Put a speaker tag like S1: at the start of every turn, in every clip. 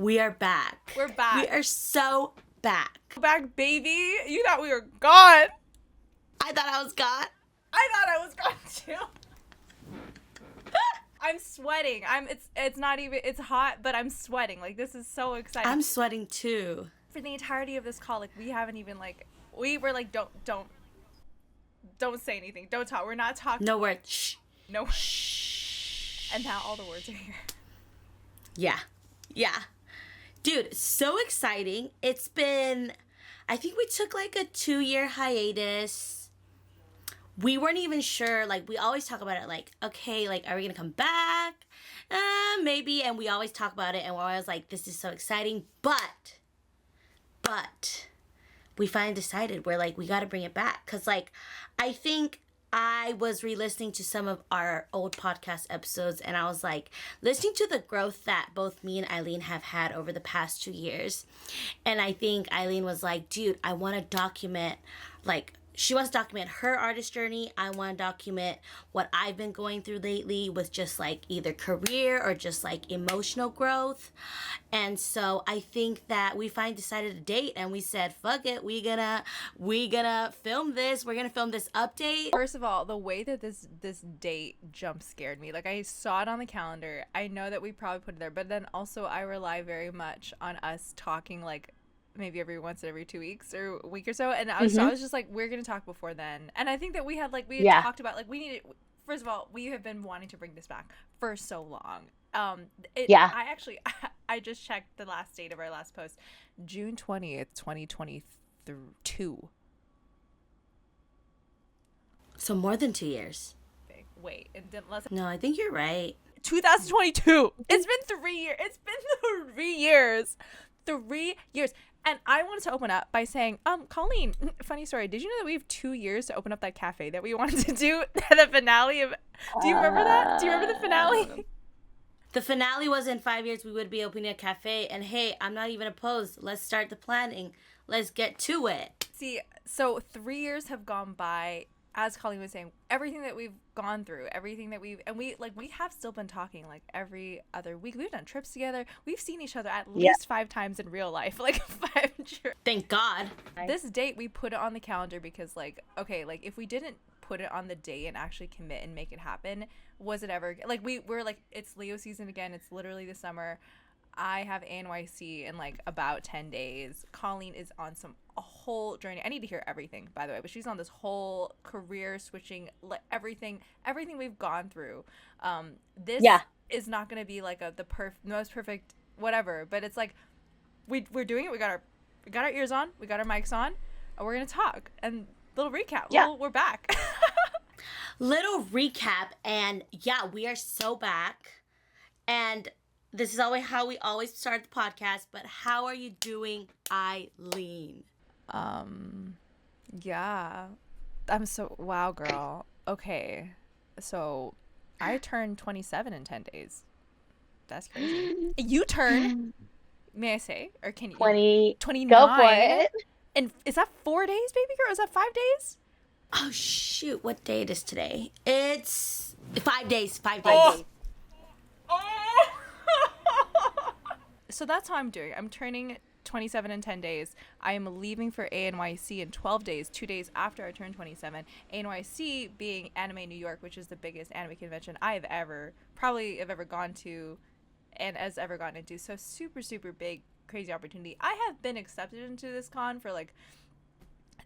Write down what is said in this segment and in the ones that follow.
S1: We are back.
S2: We're back.
S1: We are so back.
S2: Back, baby. You thought we were gone.
S1: I thought I was gone.
S2: I thought I was gone too. I'm sweating. It's not even, it's hot, but I'm sweating. Like, this is so exciting.
S1: I'm sweating too.
S2: For the entirety of this call, like, we haven't even, like, we were like, don't say anything. Don't talk. We're not talking.
S1: No word. Shh.
S2: No. Shh. And now all the words are here.
S1: Yeah. Dude, so exciting. It's been, I think we took like a 2-year hiatus. We weren't even sure, like, we always talk about it, like, okay, like, are we gonna come back? Maybe, and we always talk about it, and we're always like, this is so exciting, but, we finally decided, we're like, we gotta bring it back, because, like, I think I was re-listening to some of our old podcast episodes, and I was like, listening to the growth that both me and Eileen have had over the past 2 years, and I think Eileen was like, dude, I want to document, like, she wants to document her artist journey. I want to document what I've been going through lately with just like either career or just like emotional growth. And so I think that we finally decided a date and we said, fuck it, we gonna film this. We're gonna film this update.
S2: First of all, the way that this date jump scared me. Like, I saw it on the calendar. I know that we probably put it there, but then also I rely very much on us talking like maybe every 2 weeks or a week or so, and I was just like, we're gonna talk before then. And I think that we had talked about, like, we needed, first of all, we have been wanting to bring this back for so long. I just checked the last date of our last post, June 20th 2022.
S1: So more than 2 years.
S2: Wait, it didn't less.
S1: No, I think you're right.
S2: 2022. It's been 3 years. It's been 3 years. 3 years. And I wanted to open up by saying, Colleen, funny story. Did you know that we have 2 years to open up that cafe that we wanted to do the finale of? Do you remember that? Do you remember the finale?
S1: The finale was in 5 years we would be opening a cafe. And hey, I'm not even opposed. Let's start the planning. Let's get to it.
S2: See, so 3 years have gone by. As Colleen was saying, everything that we've gone through, everything that we have still been talking like every other week. We've done trips together. We've seen each other at least 5 times in real life, like 5 trips.
S1: Thank God.
S2: This date, we put it on the calendar because, like, okay, like, if we didn't put it on the day and actually commit and make it happen, was it ever, like, we're like, it's Leo season again. It's literally the summer. I have NYC in like about 10 days. Colleen is on a whole journey. I need to hear everything, by the way, but she's on this whole career switching, everything we've gone through. This is not going to be like the most perfect whatever, but it's like we're doing it. We got our ears on, we got our mics on, and we're going to talk. And little recap. Yeah. We're back.
S1: Little recap, and yeah, we are so back. And this is always how we always start the podcast, but how are you doing, Eileen?
S2: Yeah. Wow, girl. Okay. So I turned 27 in 10 days. That's crazy. You turn, may I say, or can you? 29.
S3: Go for it.
S2: And is that 4 days, baby girl? Is that 5 days?
S1: Oh, shoot. What date is today? It's 5 days. 5 days.
S2: Oh. So that's how I'm doing. I'm turning 27 in 10 days. I am leaving for ANYC in 12 days, 2 days after I turn 27. ANYC being Anime New York, which is the biggest anime convention I've ever gone to and has ever gotten into. So super, super big, crazy opportunity. I have been accepted into this con for like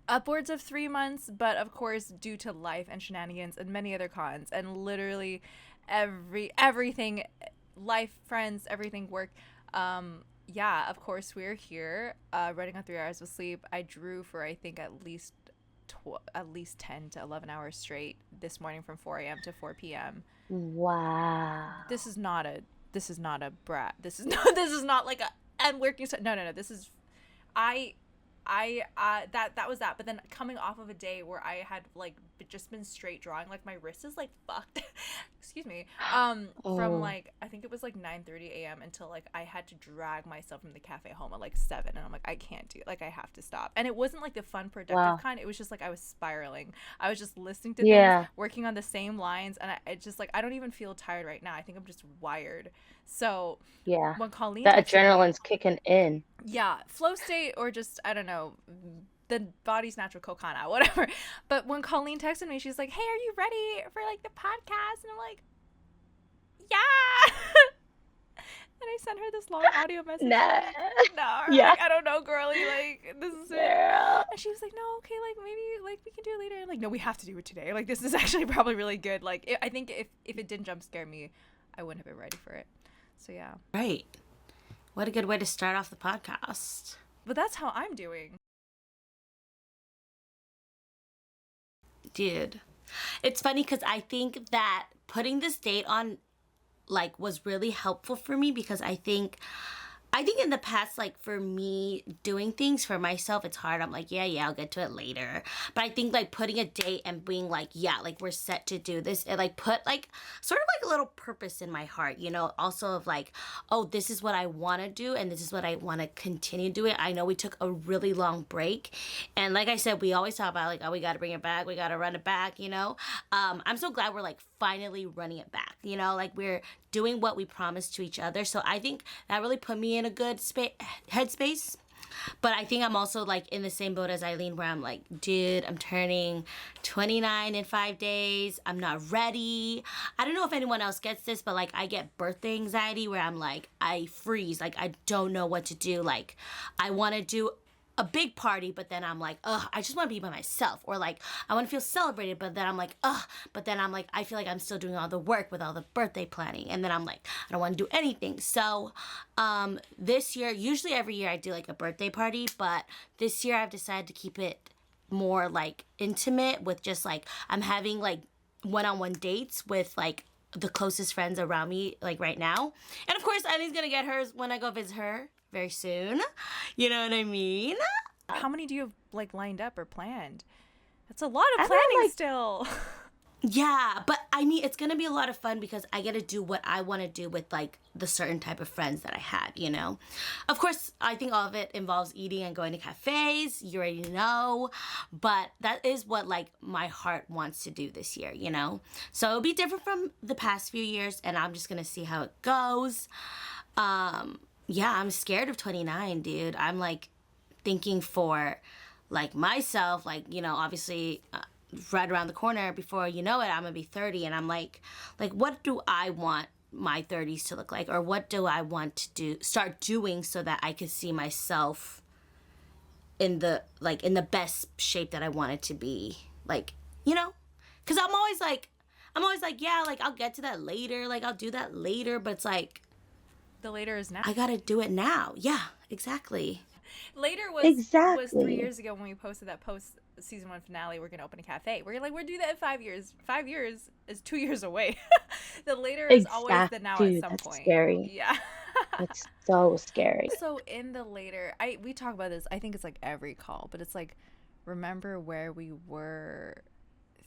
S2: upwards of 3 months, but of course, due to life and shenanigans and many other cons and literally everything, life, friends, everything, work. Yeah, of course we're here, running on 3 hours of sleep. I drew for, I think, at least 10 to 11 hours straight this morning from 4 a.m. to 4 p.m.
S3: Wow.
S2: This is not a brat. This is not like I'm working. No. This is, that was that. But then coming off of a day where I had like just been straight drawing. Like my wrist is like fucked. Excuse me. From like I think it was like 9:30 a.m. until like I had to drag myself from the cafe home at like 7, and I'm like I can't do it. Like I have to stop. And it wasn't like the fun productive kind. It was just like I was spiraling. I was just listening to things, working on the same lines, and I just like I don't even feel tired right now. I think I'm just wired. So when Colleen
S3: that adrenaline's kicking in.
S2: Yeah, flow state or just I don't know, the body's natural kokana, whatever. But when Colleen texted me, she's like, "Hey, are you ready for like the podcast?" And I'm like, "Yeah." And I sent her this long audio message.
S3: No.
S2: Like, I don't know, girly. Like, this is it. And she was like, "No, okay, like maybe like we can do it later." I'm like, "No, we have to do it today. Like, this is actually probably really good. Like, I think if it didn't jump scare me, I wouldn't have been ready for it." So yeah.
S1: Right. What a good way to start off the podcast.
S2: But that's how I'm doing.
S1: Dude, it's funny because I think that putting this date on like was really helpful for me, because I think in the past, like for me doing things for myself, it's hard. I'm like, yeah, I'll get to it later. But I think like putting a date and being like, yeah, like we're set to do this, it like put like sort of like a little purpose in my heart, you know, also of like, oh, this is what I want to do and this is what I want to continue doing. I know we took a really long break, and like I said, we always talk about like, oh, we got to bring it back, we got to run it back, you know. I'm so glad we're like finally running it back, you know, like we're doing what we promised to each other. So I think that really put me in a good headspace. But I think I'm also like in the same boat as Eileen, where I'm like, dude, I'm turning 29 in 5 days. I'm not ready. I don't know if anyone else gets this, but like I get birthday anxiety where I'm like, I freeze. Like I don't know what to do. Like I want to do a big party, but then I'm like, ugh, I just want to be by myself. Or like, I want to feel celebrated, but then I'm like, ugh, but then I'm like, I feel like I'm still doing all the work with all the birthday planning. And then I'm like, I don't want to do anything. So this year, usually every year I do like a birthday party, but this year I've decided to keep it more like intimate with just like, I'm having like one-on-one dates with like the closest friends around me like right now. And of course, Eileen's going to get hers when I go visit her very soon. You know what I mean?
S2: How many do you have like lined up or planned? That's a lot of planning still.
S1: Yeah, but I mean, it's gonna be a lot of fun because I get to do what I want to do with like the certain type of friends that I have, you know. Of course, I think all of it involves eating and going to cafes. You already know, but that is what like my heart wants to do this year, you know. So it'll be different from the past few years, and I'm just gonna see how it goes. Yeah, I'm scared of 29, dude. I'm like thinking for like myself, like, you know, obviously right around the corner, before you know it, I'm gonna be 30, and I'm like what do I want my 30s to look like, or what do I want to start doing so that I could see myself in the best shape that I want it to be, like, you know, because I'm always like yeah, like I'll get to that later, like I'll do that later, but it's like
S2: the later is now.
S1: I gotta do it now. Yeah, exactly.
S2: Later was 3 years ago when we posted that season 1 finale. We're gonna open a cafe. We're like, we'll do that in 5 years. 5 years is 2 years away. The later is always the now at some point.
S3: Scary.
S2: Yeah.
S3: It's so scary.
S2: So in the later, we talk about this. I think it's like every call, but it's like, remember where we were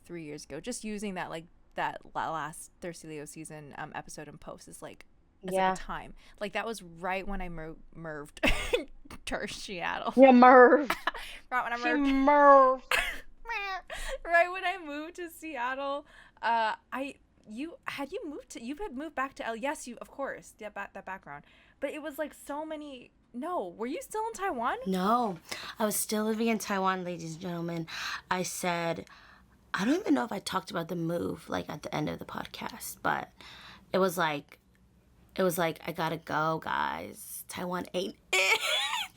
S2: 3 years ago. Just using that like that last Thirsty Leo season episode and post is like. Like a time. Like that was right when I moved to Seattle.
S3: Yeah, Merv.
S2: Right when I moved.
S3: Merv.
S2: Right when I moved to Seattle. You had moved back to L. Yes, you of course. Yeah, that background. But it was like so many. No, were you still in Taiwan?
S1: No, I was still living in Taiwan, ladies and gentlemen. I said, I don't even know if I talked about the move like at the end of the podcast, but it was like, I gotta go, guys. Taiwan ain't it.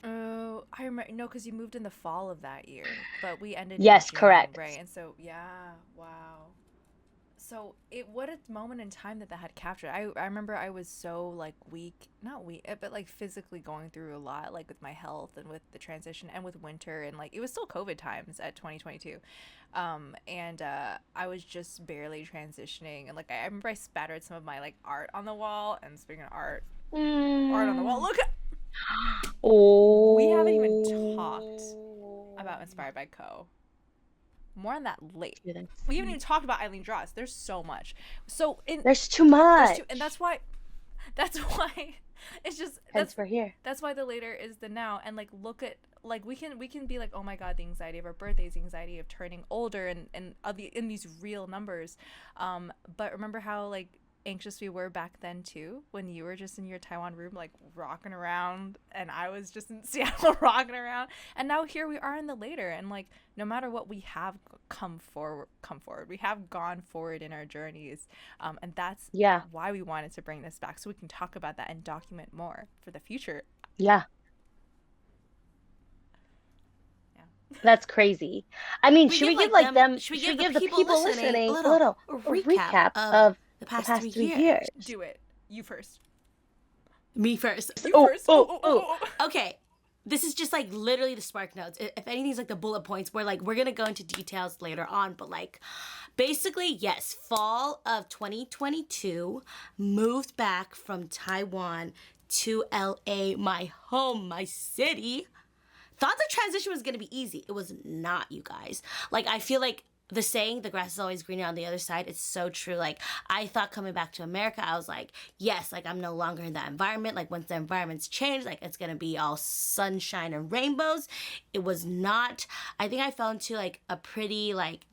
S2: Oh, I remember. No, because you moved in the fall of that year, but we ended.
S3: Yes,
S2: in June,
S3: correct.
S2: Right, and so wow. So what a moment in time that had captured. I remember I was so like not weak, but like physically going through a lot, like with my health and with the transition and with winter, and like it was still COVID times at 2022, and I was just barely transitioning, and like I remember I spattered some of my like art on the wall. And speaking of art on the wall, look.
S3: Oh,
S2: we haven't even talked about Inspired by Co. more on that late.
S3: Dude,
S2: We haven't even talked about Eileen Dross. There's so much. So
S3: there's too much.
S2: and that's why it's just
S3: Hence we're here.
S2: that's why the later is the now. And like, look at, like, we can be like, oh my god, the anxiety of our birthdays, the anxiety of turning older, and in these real numbers, but remember how like anxious we were back then too, when you were just in your Taiwan room like rocking around and I was just in Seattle rocking around, and now here we are in the later. And like, no matter what, we have come forward, we have gone forward in our journeys, and that's why we wanted to bring this back, so we can talk about that and document more for the future.
S3: That's crazy. I mean, should we give the people listening a little recap of the past 3 years?
S2: Do it. You first.
S1: Me first.
S2: You first.
S1: Okay. This is just like literally the spark notes. If anything's like the bullet points, we're gonna go into details later on, but like basically, yes, fall of 2022, moved back from Taiwan to LA, my home, my city. Thought the transition was gonna be easy. It was not, you guys. Like, I feel like the saying, the grass is always greener on the other side, it's so true. Like, I thought coming back to America, I was like, yes, like, I'm no longer in that environment. Like, once the environment's changed, like, it's gonna be all sunshine and rainbows. It was not. I think I fell into, like, a pretty, like,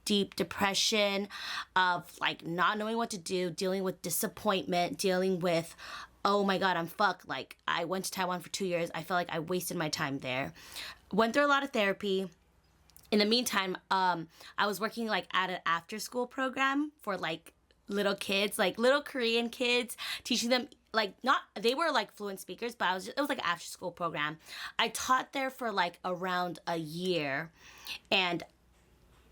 S1: deep depression of, like, not knowing what to do, dealing with disappointment, dealing with, oh my god, I'm fucked. Like, I went to Taiwan for 2 years. I felt like I wasted my time there. Went through a lot of therapy. In the meantime, I was working like at an after school program for like little kids, like little Korean kids, teaching them like, not, they were like fluent speakers, but it was like an after school program. I taught there for like around a year, and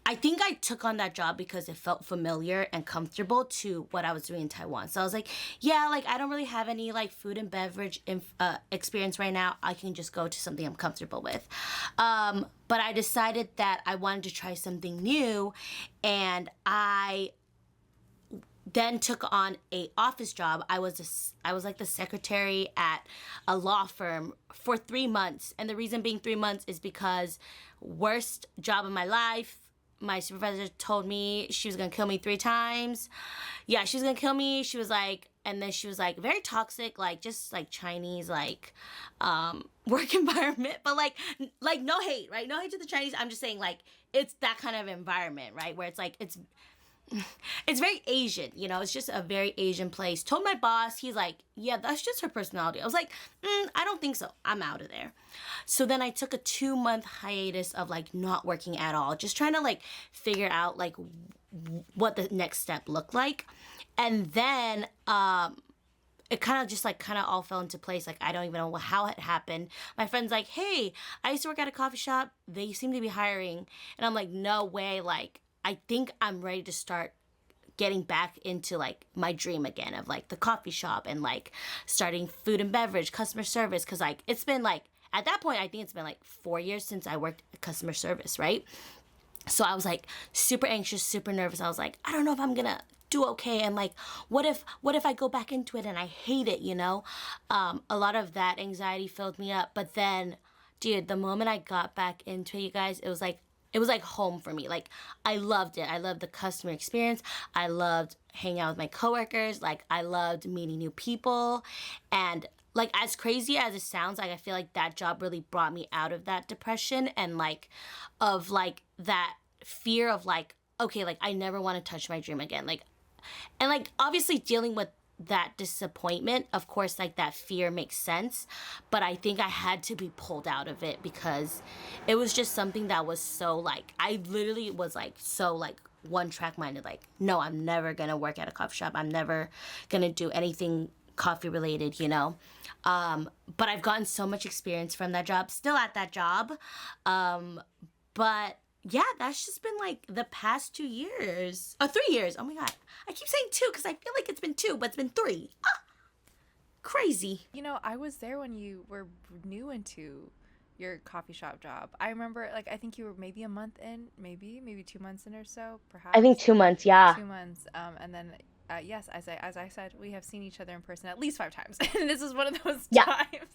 S1: I think I took on that job because it felt familiar and comfortable to what I was doing in Taiwan. So I was like, yeah, like, I don't really have any like food and beverage experience right now. I can just go to something I'm comfortable with. But I decided that I wanted to try something new, and I then took on a office job. I was like the secretary at a law firm for 3 months. And the reason being 3 months is because worst job of my life. My supervisor told me she was going to kill me 3 times. Yeah, she was going to kill me. She was like, and then she was like, very toxic, like, just like Chinese, like, work environment. But like no hate, right? No hate to the Chinese. I'm just saying, like, it's that kind of environment, right? Where it's like, it's very Asian, you know? It's just a very Asian place. Told my boss, he's like, yeah, that's just her personality. I was like, I don't think so. I'm out of there. So then I took a 2-month hiatus of like not working at all, just trying to like figure out like what the next step looked like. And then it kind of all fell into place. Like, I don't even know how it happened. My friend's like, hey, I used to work at a coffee shop. They seem to be hiring. And I'm like, no way. Like, I think I'm ready to start getting back into like my dream again of like the coffee shop and like starting food and beverage, customer service. Cause like, it's been like, at that point, I think it's been like 4 years since I worked customer service, right? So I was like super anxious, super nervous. I was like, I don't know if I'm gonna do okay. And like, what if I go back into it and I hate it, you know? A lot of that anxiety filled me up. But then, dude, the moment I got back into it, you guys, it was like home for me. Like, I loved it. I loved the customer experience. I loved hanging out with my coworkers. Like, I loved meeting new people. And like, as crazy as it sounds, like, I feel like that job really brought me out of that depression and like, of like that fear of like, okay, like, I never want to touch my dream again. Like, and like, obviously dealing with that disappointment, of course, like, that fear makes sense, but I think I had to be pulled out of it because it was just something that was so like, I literally was like so like one track minded, like, no, I'm never gonna work at a coffee shop, I'm never gonna do anything coffee related, you know. But I've gotten so much experience from that job, still at that job, but yeah, that's just been like the past 2 years. 3 years. Oh my god. I keep saying 2 because I feel like it's been 2, but it's been 3. Crazy.
S2: You know, I was there when you were new into your coffee shop job. I remember, like, I think you were maybe a month in, maybe 2 months in or so, perhaps.
S3: I think 2 months, yeah.
S2: 2 months. And then yes, as I said, we have seen each other in person at least 5 times, and this is one of those
S3: Yeah.
S2: times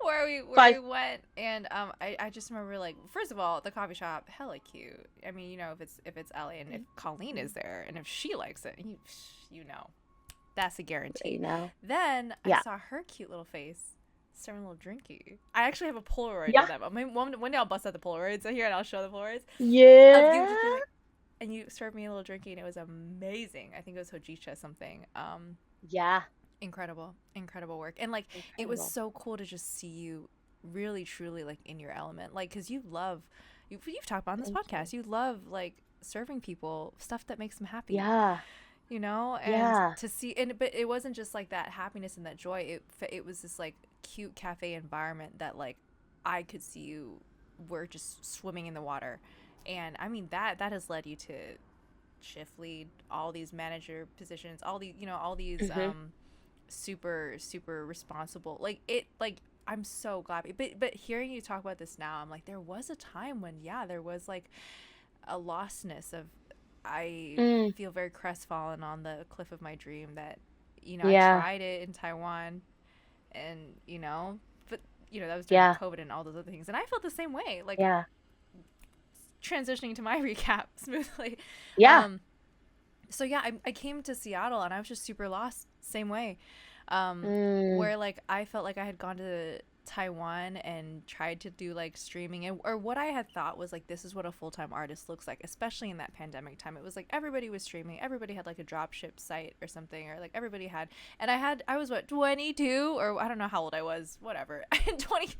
S2: where we
S3: 5.
S2: went, and I just remember, like, first of all, the coffee shop, hella cute. I mean, you know, if it's Ellie and if Colleen is there, and if she likes it, you know, that's a guarantee.
S3: You know.
S2: Then
S3: Yeah.
S2: I saw her cute little face, serving a little drinky. I actually have a Polaroid
S3: Yeah.
S2: of them. I mean, one day I'll bust out the Polaroids here, and I'll show the Polaroids.
S3: Yeah.
S2: And you served me a little drinky, and it was amazing. I think it was hojicha something.
S3: Yeah.
S2: Incredible work. And like, it was so cool to just see you really truly like in your element, like, because you've talked about on this podcast, you love like serving people stuff that makes them happy.
S3: Yeah.
S2: You know, and to see, but it wasn't just like that happiness and that joy. It was this like cute cafe environment that like I could see you were just swimming in the water. And I mean, that has led you to shift lead, all these manager positions, all these, you know, all these super responsible, like it, like I'm so glad. But hearing you talk about this now, I'm like, there was a time when there was like a lostness of, I feel very crestfallen on the cliff of my dream that, you know, I tried it in Taiwan, and you know, but you know, that was during COVID and all those other things, and I felt the same way, like transitioning to my recap smoothly. So I came to Seattle, and I was just super lost, same way, where like I felt like I had gone to Taiwan and tried to do like streaming, or what I had thought was like, this is what a full-time artist looks like, especially in that pandemic time. It was like everybody was streaming, everybody had like a drop ship site or something, or like everybody had, and I was what, 22, or I don't know how old I was, whatever. 20,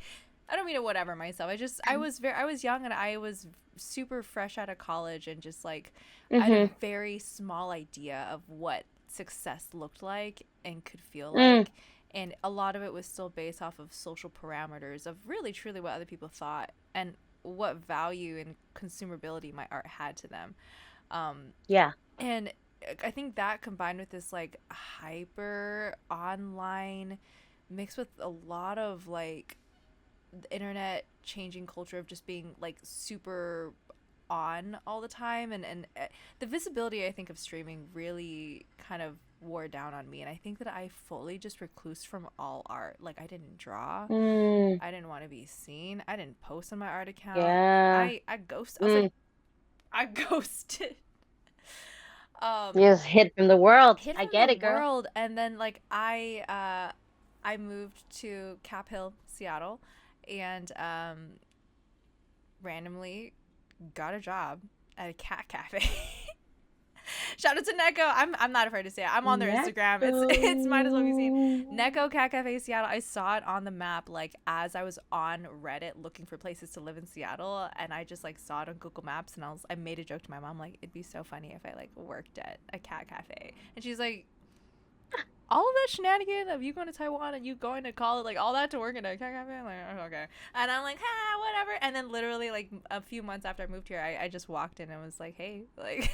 S2: I don't mean to whatever myself. I was young, and I was super fresh out of college, and just like I had a very small idea of what success looked like and could feel like. And a lot of it was still based off of social parameters of really truly what other people thought and what value and consumability my art had to them. And I think that combined with this like hyper online mixed with a lot of like the internet changing culture of just being like super on all the time, and the visibility, I think, of streaming really kind of wore down on me, and I think that I fully just reclused from all art. Like, I didn't draw, I didn't want to be seen, I didn't post on my art account. I ghosted. I was like, I ghosted.
S3: You just hid from the world. I get it, girl.
S2: World. And then like I moved to Cap Hill, Seattle, and randomly got a job at a cat cafe. Shout out to Neko. I'm not afraid to say it. I'm on their Instagram. It's might as well be seen. Neko Cat Cafe Seattle. I saw it on the map like as I was on Reddit looking for places to live in Seattle, and I just like saw it on Google Maps, and I made a joke to my mom like, it'd be so funny if I like worked at a cat cafe. And she's like, all of that shenanigan of you going to Taiwan and you going to college, like all that to work in a cat cafe? I'm like, oh, okay. And I'm like, whatever. And then literally like a few months after I moved here, I just walked in and was like, hey, like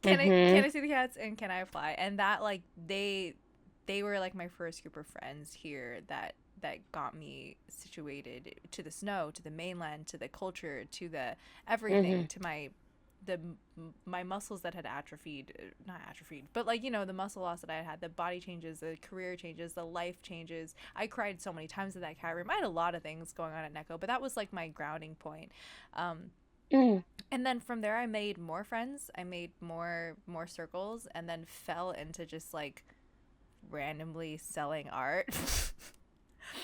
S2: can I see the cats, and can I apply? And that like they were like my first group of friends here that got me situated to the snow, to the mainland, to the culture, to the everything, to my muscles that had not atrophied, but like, you know, the muscle loss that I had, the body changes, the career changes, the life changes. I cried so many times in that cat room. I had a lot of things going on at Neko, but that was like my grounding point. And then from there, I made more friends. I made more circles, and then fell into just like randomly selling art.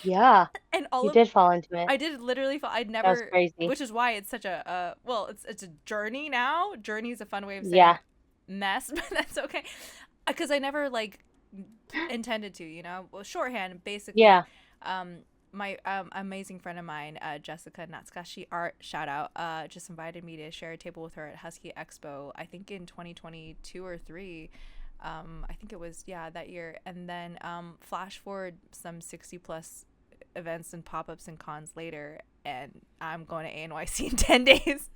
S3: Yeah.
S2: And
S3: you did fall into it.
S2: I did literally fall. I'd never.
S3: That was crazy.
S2: Which is why it's such a it's a journey now. Journey is a fun way of saying mess, but that's okay. Because I never like intended to, you know. Well, shorthand, basically. Yeah. My amazing friend of mine, Jessica Natsukashi Art, shout out, just invited me to share a table with her at Husky Expo, I think in 2022 or 3. I think it was, that year. And then flash forward some 60 plus events and pop-ups and cons later, and I'm going to ANYC in 10 days.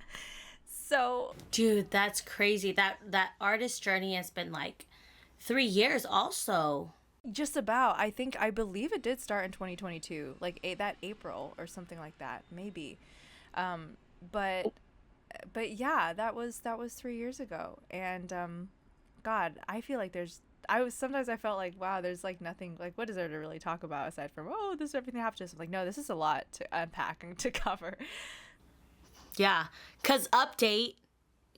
S2: So,
S1: dude, that's crazy. That artist journey has been like 3 years also.
S2: Just about. I believe it did start in 2022, like that April or something like that, maybe. But yeah, that was 3 years ago. And God, I feel like sometimes I felt like, wow, there's like nothing, like what is there to really talk about aside from, oh, this is everything happened to us. I'm like, no, this is a lot to unpack and to cover.
S1: Yeah, because after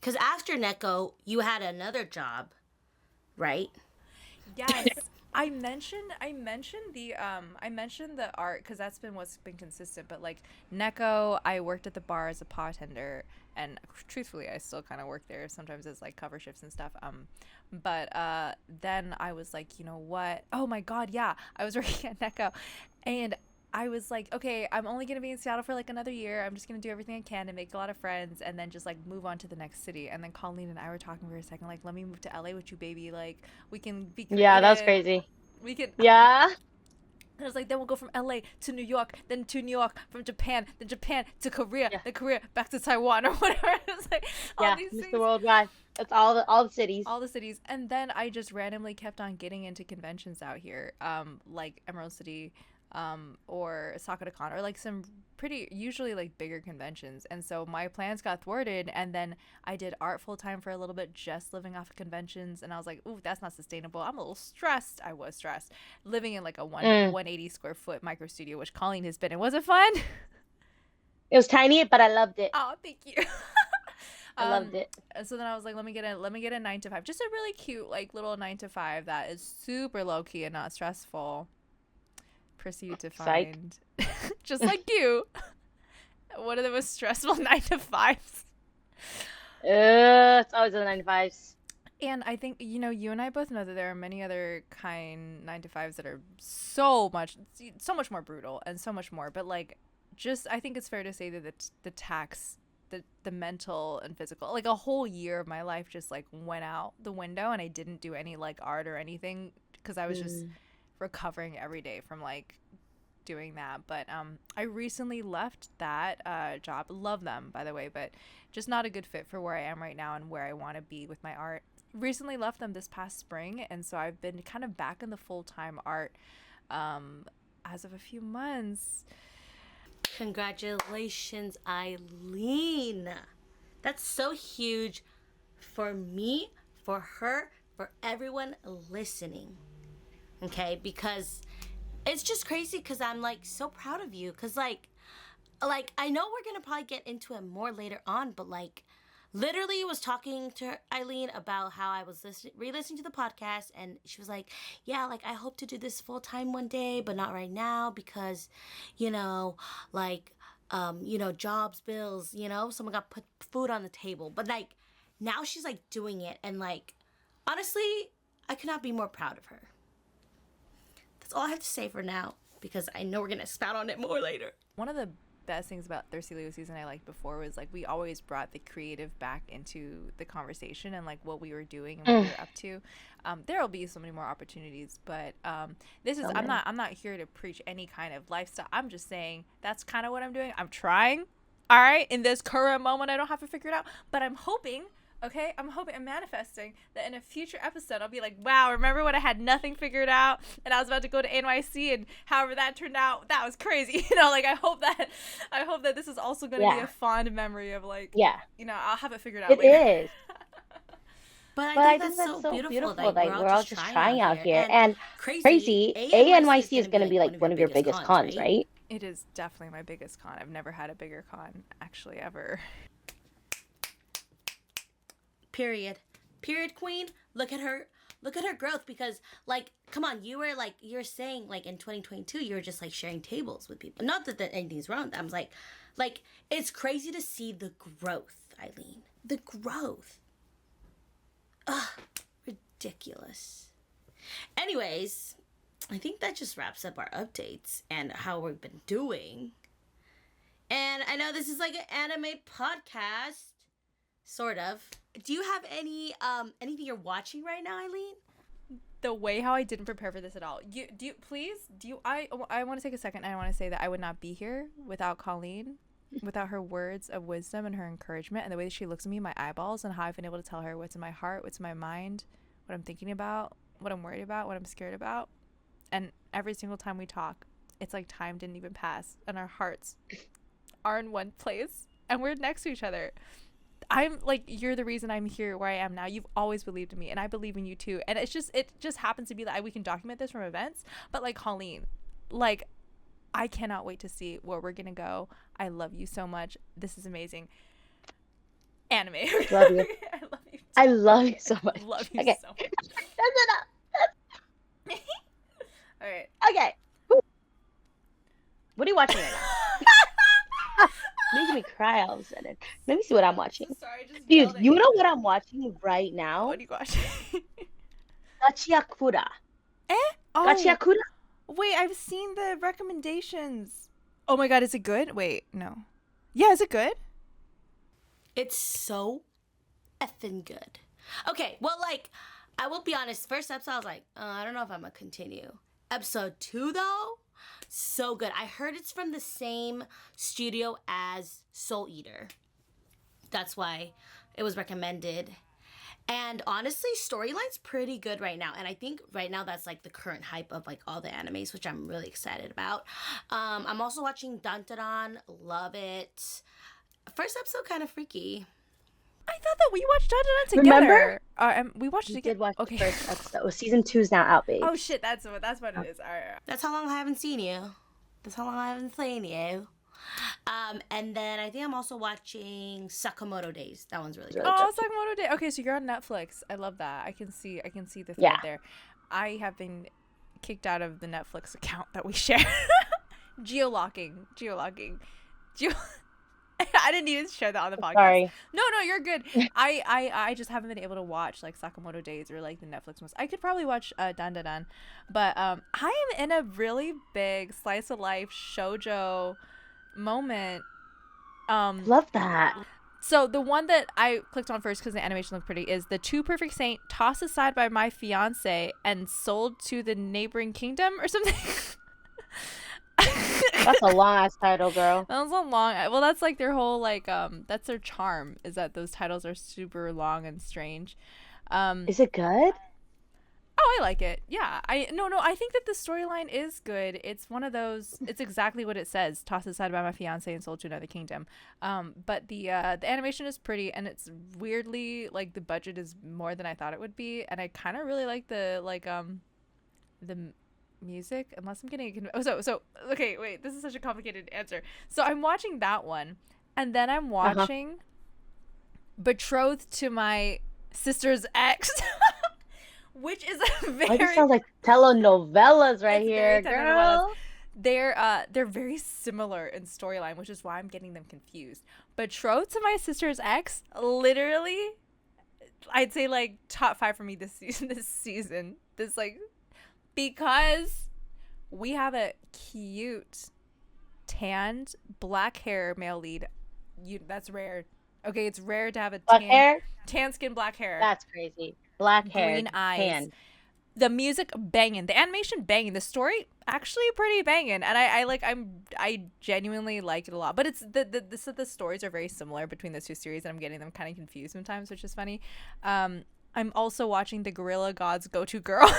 S1: Neko, you had another job, right?
S2: Yes. I mentioned the art because that's been what's been consistent. But like Neko, I worked at the bar as a bartender, and truthfully, I still kind of work there sometimes as like cover shifts and stuff. But then I was like, you know what? Oh my God, yeah, I was working at Neko, and I was like, okay, I'm only going to be in Seattle for like another year. I'm just going to do everything I can to make a lot of friends and then just like move on to the next city. And then Colleen and I were talking for a second, like, let me move to LA with you, baby. Like, we can be creative.
S3: Yeah, that was crazy.
S2: We can.
S3: Yeah.
S2: And I was like, then we'll go from LA to New York, then to New York, from Japan, then Japan to Korea, then Korea back to Taiwan or whatever. It was like all these things.
S3: Mr. Worldwide. That's all the cities.
S2: All the cities. And then I just randomly kept on getting into conventions out here, like Emerald City, or SakuraCon, or like some pretty usually like bigger conventions. And so my plans got thwarted, and then I did art full time for a little bit, just living off of conventions, and I was like, ooh, that's not sustainable. I'm a little stressed. I was stressed living in like a 180 square foot micro studio, which Colleen has been in. Was it fun?
S3: It was tiny, but I loved it.
S2: Oh, thank you.
S3: I loved it.
S2: So then I was like, let me get a 9 to 5, just a really cute like little 9 to 5 that is super low key and not stressful. Proceed to find just like you one of the most stressful 9 to 5s.
S3: It's always the 9 to 5s.
S2: And I think, you know, you and I both know that there are many other kind 9 to 5s that are so much more brutal and so much more, but like, just I think it's fair to say that the tax, the mental and physical, like a whole year of my life just like went out the window, and I didn't do any like art or anything because I was just recovering every day from like doing that. But I recently left that job. Love them, by the way, but just not a good fit for where I am right now and where I want to be with my art. Recently left them this past spring, and so I've been kind of back in the full-time art as of a few months.
S1: Congratulations, Eileen. That's so huge for me, for her, for everyone listening. Okay, because it's just crazy, because I'm like so proud of you, because like I know we're gonna probably get into it more later on, but like literally was talking to Eileen about how I was re-listening to the podcast, and she was like, yeah, like I hope to do this full time one day, but not right now because, you know, like you know, jobs, bills, you know, someone got put food on the table, but like now she's like doing it, and like honestly, I could not be more proud of her. That's all I have to say for now, because I know we're gonna spout on it more later.
S2: One of the best things about Thirsty Leo Season I liked before was like we always brought the creative back into the conversation and like what we were doing and what we were up to. There will be so many more opportunities, but this is I'm not here to preach any kind of lifestyle. I'm just saying that's kind of what I'm doing. I'm trying, all right, in this current moment. I don't have to figure it out, but I'm hoping. Okay, I'm manifesting that in a future episode I'll be like, wow, remember when I had nothing figured out and I was about to go to NYC, and however that turned out, that was crazy. You know, like I hope that this is also going to be a fond memory of like, you know, I'll have it figured out later.
S3: It is.
S1: But I think that's so beautiful. Like, we're all just trying out here.
S3: And crazy, ANYC is going to be like one of your biggest cons, right?
S2: It is definitely my biggest con. I've never had a bigger con, actually, ever.
S1: Period queen. Look at her growth, because like, come on, you're saying like in 2022 you were just like sharing tables with people, not that anything's wrong with that. I'm like it's crazy to see the growth, Eileen, the growth. Ridiculous. Anyways, I think that just wraps up our updates and how we've been doing. And I know this is like an anime podcast, sort of. Do you have any anything you're watching right now, Eileen?
S2: The way how I didn't prepare for this at all. I want to take a second, and I want to say that I would not be here without Colleen, without her words of wisdom and her encouragement, and the way that she looks at me in my eyeballs, and how I've been able to tell her what's in my heart, what's in my mind, what I'm thinking about, what I'm worried about, what I'm scared about. And every single time we talk, it's like time didn't even pass, and our hearts are in one place, and we're next to each other. I'm like, you're the reason I'm here where I am now. You've always believed in me, and I believe in you too. And it just happens to be that we can document this from events. But like, Colleen, like, I cannot wait to see where we're gonna go. I love you so much. This is amazing. Anime.
S3: Love you.
S2: I love you too.
S3: I love you so much.
S2: Love you
S3: Okay.
S2: so much.
S3: That's enough.
S2: All right.
S3: Okay. What are you watching right now? Making me cry all of a sudden. Let me see what I'm watching.
S2: So sorry, I just
S3: Dude, you know what I'm watching right now?
S2: What are you watching?
S3: Gachiyakura.
S2: Oh.
S3: Gachiyakura?
S2: Wait, I've seen the recommendations. Oh my god, is it good? Wait, no. Yeah, is it good?
S1: It's so effing good. Okay, well, like, I will be honest. First episode, I was like, I don't know if I'm gonna continue. Episode 2, though, so good. I heard it's from the same studio as Soul Eater. That's why it was recommended. And honestly, storyline's pretty good right now. And I think right now that's like the current hype of like all the animes, which I'm really excited about. I'm also watching Didnt. Love it. First episode kind of freaky.
S2: I thought that we watched Didnt together.
S3: Remember?
S2: We watched it together.
S3: Did watch
S2: okay.
S3: the first episode. Season 2's now out, babe.
S2: Oh shit, that's what it is. All right.
S1: That's how long I haven't seen you. That's how long I haven't seen you. And then I think I'm also watching Sakamoto Days. That one's really good.
S2: Oh, Sakamoto Day. Okay, so you're on Netflix. I love that. I can see the thread there. I have been kicked out of the Netflix account that we share. Geolocking. I didn't even share that on the podcast.
S3: Sorry.
S2: No, you're good. I just haven't been able to watch like Sakamoto Days or like the Netflix ones. I could probably watch Dan, but I am in a really big slice of life shoujo moment.
S3: Love that.
S2: So the one that I clicked on first because the animation looked pretty is The Two Perfect Saint tossed aside by my fiance and sold to the neighboring kingdom or something.
S3: That's a long ass title, girl.
S2: That was a long. Well, that's like their whole like that's their charm is that those titles are super long and strange.
S3: Is it good?
S2: Oh, I like it. Yeah. I think that the storyline is good. It's one of those. It's exactly what it says. Tossed aside by my fiance and sold to another kingdom. But the animation is pretty, and it's weirdly like the budget is more than I thought it would be, and I kind of really like the music, unless I'm getting okay, wait, this is such a complicated answer. So I'm watching that one, and then I'm watching Betrothed to My Sister's Ex. Which is a very...
S3: This sounds like telenovelas right here, girl.
S2: They're very similar in storyline, which is why I'm getting them confused. Betrothed to My Sister's Ex, literally, I'd say like top 5 for me this season. This like, because we have a cute tanned black hair male lead. That's rare. Okay, it's rare to have a tan skin, black hair.
S3: That's crazy. Black hair,
S2: green eyes.
S3: tan.
S2: The music banging, the animation banging, the story actually pretty banging, and I genuinely like it a lot. But it's the stories are very similar between the two series, and I'm getting them kind of confused sometimes, which is funny. I'm also watching the Gorilla God's Go-To Girl.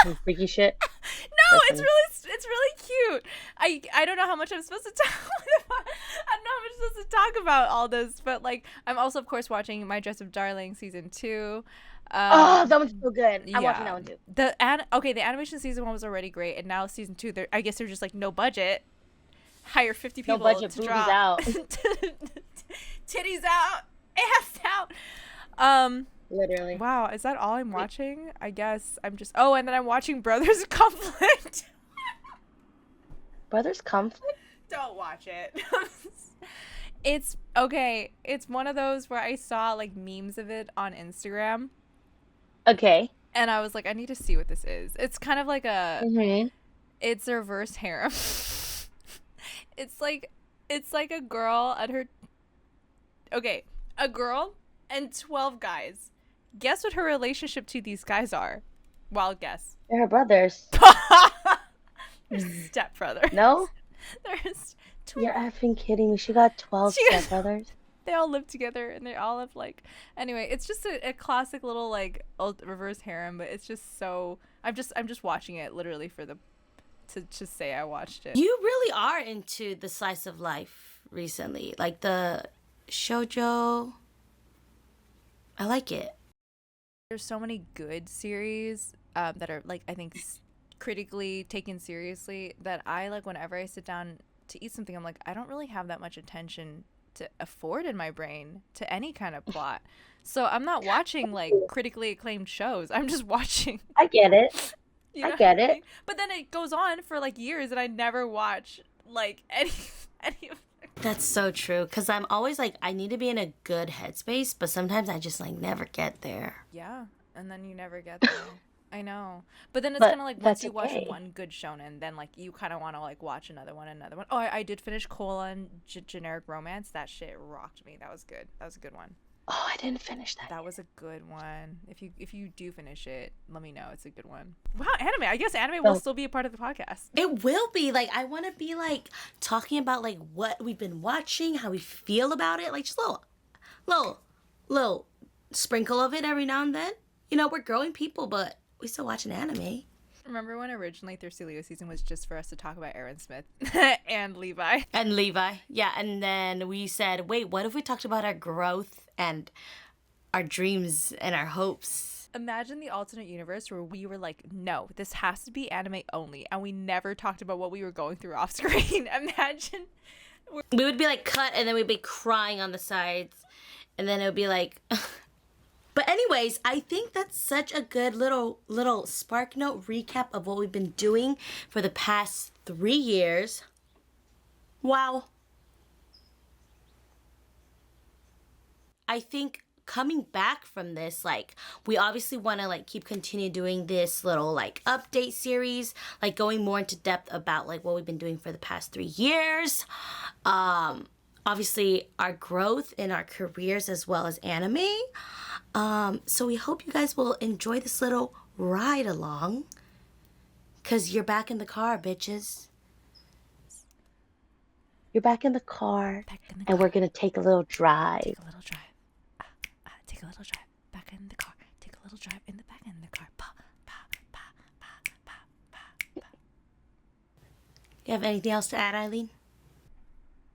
S3: Some freaky shit.
S2: No, it's really cute. I don't know how much I'm supposed to talk about. I don't know how much I'm supposed to talk about all this, but like I'm also of course watching My Dress Up Darling season 2.
S3: Oh, that one's so good. I'm watching that one too.
S2: The animation season 1 was already great, and now season 2, I guess they're just like no budget. Hire 50 people.
S3: No budget,
S2: to
S3: boobies
S2: drop.
S3: out.
S2: Titties out, ass out.
S3: Literally.
S2: Wow, is that all I'm watching? I guess I'm just... Oh, and then I'm watching Brothers Conflict.
S3: Brothers Conflict?
S2: Don't watch it. It's... Okay, it's one of those where I saw, like, memes of it on Instagram.
S3: Okay.
S2: And I was like, I need to see what this is. It's kind of like a...
S3: Mm-hmm.
S2: It's a reverse harem. It's like a girl and her... Okay, a girl and 12 guys. Guess what her relationship to these guys are? Wild guess.
S3: They're her brothers.
S2: They're stepbrothers.
S3: No?
S2: There's 12.
S3: You're effing kidding me. She got 12 stepbrothers.
S2: They all live together and they all have like... Anyway, it's just a classic little like old reverse harem, but it's just so... I'm just watching it literally for to say I watched it.
S1: You really are into the slice of life recently. Like the shoujo. I like it.
S2: There's so many good series that are like, I think critically taken seriously, that I like whenever I sit down to eat something, I'm like, I don't really have that much attention to afford in my brain to any kind of plot. So I'm not watching like critically acclaimed shows. I'm just watching.
S3: I get it.
S2: You know
S3: I get
S2: what
S3: it.
S2: mean? But then it goes on for like years and I never watch like any of them.
S1: That's so true. Because I'm always like, I need to be in a good headspace, but sometimes I just like never get there.
S2: Yeah. And then you never get there. I know. But then it's kind of like once you watch one good shonen, then like you kind of want to like watch another one. Oh, I did finish Cola and Generic Romance. That shit rocked me. That was good. That was a good one.
S3: Oh, I didn't finish that.
S2: That was a good one. If you do finish it, let me know. It's a good one. Wow, anime. I guess anime will still be a part of the podcast.
S1: It will be. Like, I want to be like talking about like what we've been watching, how we feel about it. Like just little sprinkle of it every now and then. You know, we're growing people, but we still watch an anime.
S2: Remember when originally Thirsty Leo season was just for us to talk about Aaron Smith and Levi?
S1: And Levi. Yeah, and then we said, wait, what if we talked about our growth and our dreams and our hopes?
S2: Imagine the alternate universe where we were like, no, this has to be anime only. And we never talked about what we were going through off screen. Imagine.
S1: We would be like cut and then we'd be crying on the sides. And then it would be like... But anyways, I think that's such a good little Spark Note recap of what we've been doing for the past 3 years. Wow. I think coming back from this, like, we obviously want to like keep continue doing this little like update series, like going more into depth about like what we've been doing for the past 3 years. Obviously our growth in our careers as well as anime. So we hope you guys will enjoy this little ride along. Cause you're back in the car, bitches.
S3: You're back in the car, and we're gonna take a little drive.
S2: Take a little drive. Take a little drive. Back in the car. Take a little drive in the back in the car. Pa, pa, pa, pa, pa, pa, pa.
S1: You have anything else to add, Eileen?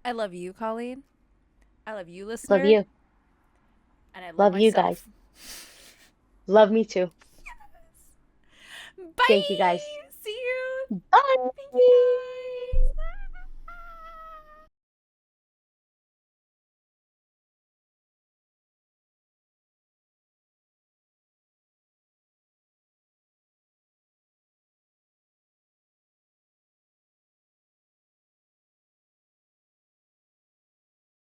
S2: I love you, Colleen. I love you, listener.
S3: Love you.
S2: And I
S3: love you guys. Love me too.
S2: Bye.
S3: Thank you guys.
S2: See you.
S3: Bye.
S2: Thank you.